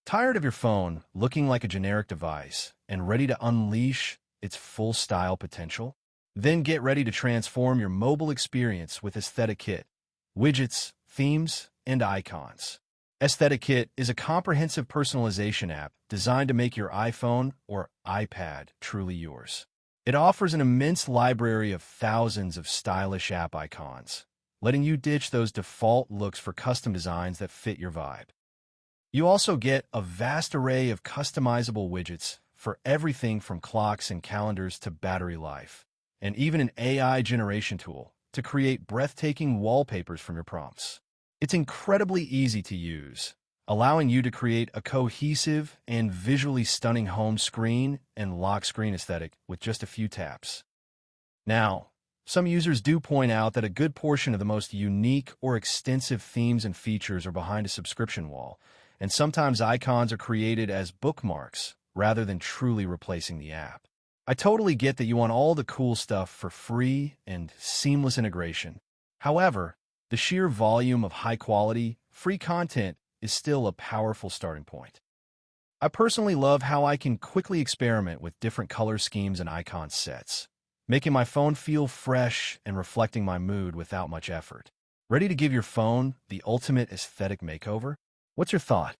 Tired of your phone looking like a generic device and ready to unleash its full style potential? Then get ready to transform your mobile experience with Aesthetic Kit, widgets, themes, and icons. Aesthetic Kit is a comprehensive personalization app designed to make your iPhone or iPad truly yours. It offers an immense library of thousands of stylish app icons, letting you ditch those default looks for custom designs that fit your vibe. You also get a vast array of customizable widgets for everything from clocks and calendars to battery life, and even an AI generation tool to create breathtaking wallpapers from your prompts. It's incredibly easy to use, allowing you to create a cohesive and visually stunning home screen and lock screen aesthetic with just a few taps. Now, some users do point out that a good portion of the most unique or extensive themes and features are behind a subscription wall, and sometimes icons are created as bookmarks rather than truly replacing the app. I totally get that you want all the cool stuff for free and seamless integration. However, the sheer volume of high-quality, free content is still a powerful starting point. I personally love how I can quickly experiment with different color schemes and icon sets, making my phone feel fresh and reflecting my mood without much effort. Ready to give your phone the ultimate aesthetic makeover? What's your thought?